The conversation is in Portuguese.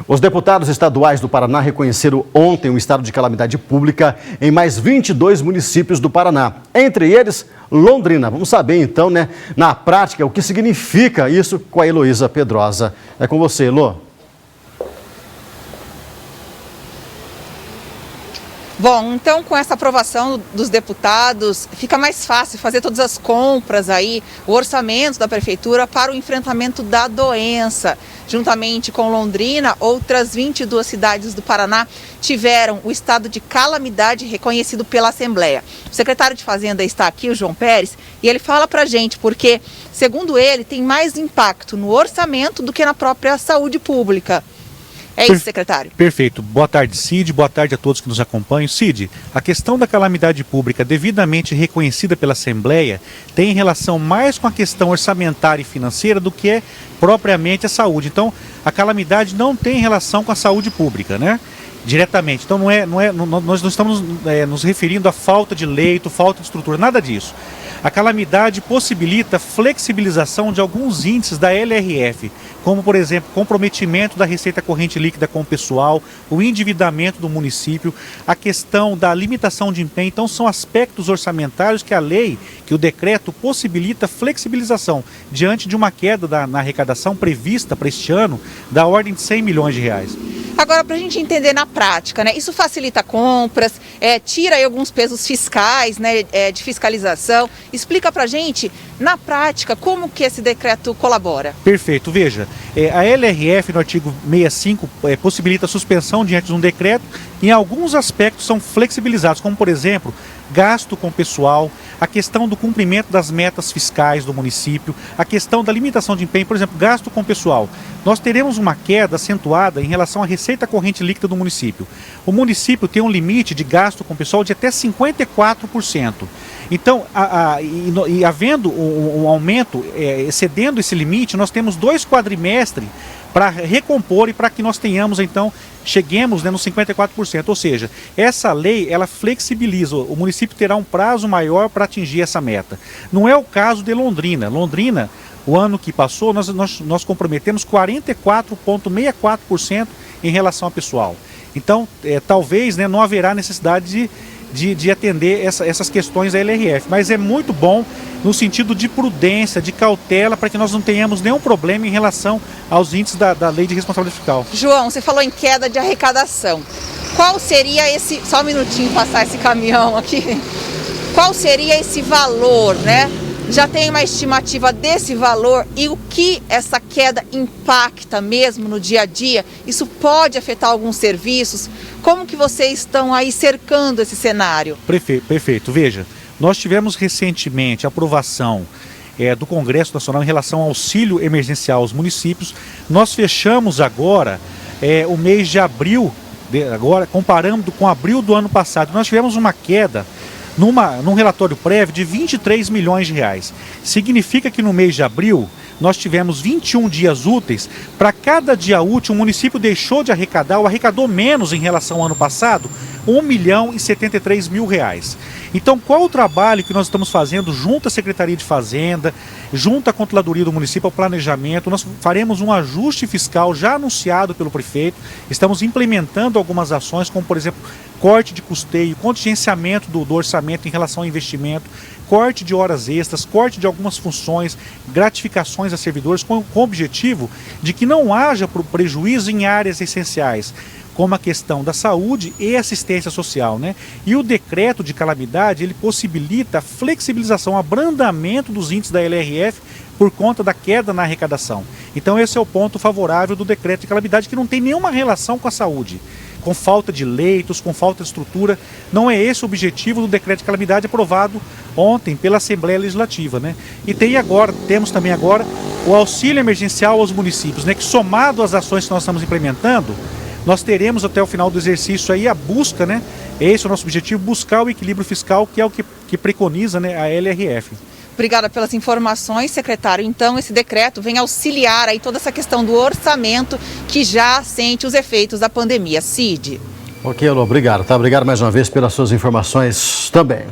Os deputados estaduais do Paraná reconheceram ontem o estado de calamidade pública em mais 22 municípios do Paraná. Entre eles, Londrina. Vamos saber então, na prática, o que significa isso com a Heloísa Pedrosa. É com você, Elô. Bom, então com essa aprovação dos deputados, fica mais fácil fazer todas as compras aí, o orçamento da prefeitura para o enfrentamento da doença. Juntamente com Londrina, outras 22 cidades do Paraná tiveram o estado de calamidade reconhecido pela Assembleia. O secretário de Fazenda está aqui, o João Pérez, e ele fala pra gente porque, segundo ele, tem mais impacto no orçamento do que na própria saúde pública. É isso, secretário. Perfeito. Boa tarde, Cid. Boa tarde a todos que nos acompanham. Cid, a questão da calamidade pública devidamente reconhecida pela Assembleia tem relação mais com a questão orçamentária e financeira do que é propriamente a saúde. Então, a calamidade não tem relação com a saúde pública, né? Diretamente. Então, nós não estamos nos referindo à falta de leito, falta de estrutura, nada disso. A calamidade possibilita flexibilização de alguns índices da LRF, como, por exemplo, comprometimento da receita corrente líquida com o pessoal, o endividamento do município, a questão da limitação de empenho. Então, são aspectos orçamentários que a lei, que o decreto possibilita flexibilização diante de uma queda na arrecadação prevista para este ano da ordem de 100 milhões de reais. Agora, para a gente entender na prática, isso facilita compras, tira aí alguns pesos fiscais, de fiscalização. Explica para a gente, na prática, como que esse decreto colabora. Perfeito. Veja, a LRF, no artigo 65, possibilita a suspensão diante de um decreto. Em alguns aspectos são flexibilizados, como, por exemplo, gasto com pessoal, a questão do cumprimento das metas fiscais do município, a questão da limitação de empenho, por exemplo, gasto com pessoal. Nós teremos uma queda acentuada em relação à receita corrente líquida do município. O município tem um limite de gasto com pessoal de até 54%. Então, havendo um aumento, excedendo esse limite, nós temos 2 quadrimestres para recompor e para que nós tenhamos, então, cheguemos nos 54%. Ou seja, essa lei, ela flexibiliza, o município terá um prazo maior para atingir essa meta. Não é o caso de Londrina. Londrina, o ano que passou, nós comprometemos 44,64% em relação ao pessoal. Então, talvez não haverá necessidade de atender essas questões da LRF, mas é muito bom no sentido de prudência, de cautela, para que nós não tenhamos nenhum problema em relação aos índices da lei de responsabilidade fiscal. João, você falou em queda de arrecadação. Qual seria esse, só um minutinho passar esse caminhão aqui, qual seria esse valor, Já tem uma estimativa desse valor e o que essa queda impacta mesmo no dia a dia? Isso pode afetar alguns serviços? Como que vocês estão aí cercando esse cenário? Perfeito. Veja, nós tivemos recentemente a aprovação do Congresso Nacional em relação ao auxílio emergencial aos municípios. Nós fechamos agora o mês de abril, agora comparando com abril do ano passado. Nós tivemos uma queda num relatório prévio de 23 milhões de reais. Significa que no mês de abril nós tivemos 21 dias úteis. Para cada dia útil, o município deixou de arrecadar, ou arrecadou menos em relação ao ano passado, 1.073.000 reais. Então, qual o trabalho que nós estamos fazendo junto à Secretaria de Fazenda, junto à Controladoria do Município, ao Planejamento? Nós faremos um ajuste fiscal já anunciado pelo prefeito. Estamos implementando algumas ações, como, por exemplo, corte de custeio, contingenciamento do orçamento em relação ao investimento, corte de horas extras, corte de algumas funções, gratificações a servidores, com o objetivo de que não haja prejuízo em áreas essenciais, como a questão da saúde e assistência social, E o decreto de calamidade, ele possibilita a flexibilização, o abrandamento dos índices da LRF por conta da queda na arrecadação. Então esse é o ponto favorável do decreto de calamidade, que não tem nenhuma relação com a saúde, com falta de leitos, com falta de estrutura. Não é esse o objetivo do decreto de calamidade aprovado ontem pela Assembleia Legislativa, E temos também agora o auxílio emergencial aos municípios, que somado às ações que nós estamos implementando, nós teremos até o final do exercício aí a busca, Esse é o nosso objetivo, buscar o equilíbrio fiscal, que é o que preconiza, a LRF. Obrigada pelas informações, secretário. Então, esse decreto vem auxiliar aí toda essa questão do orçamento que já sente os efeitos da pandemia. Cid. Ok, Elô, obrigado, Obrigado mais uma vez pelas suas informações também.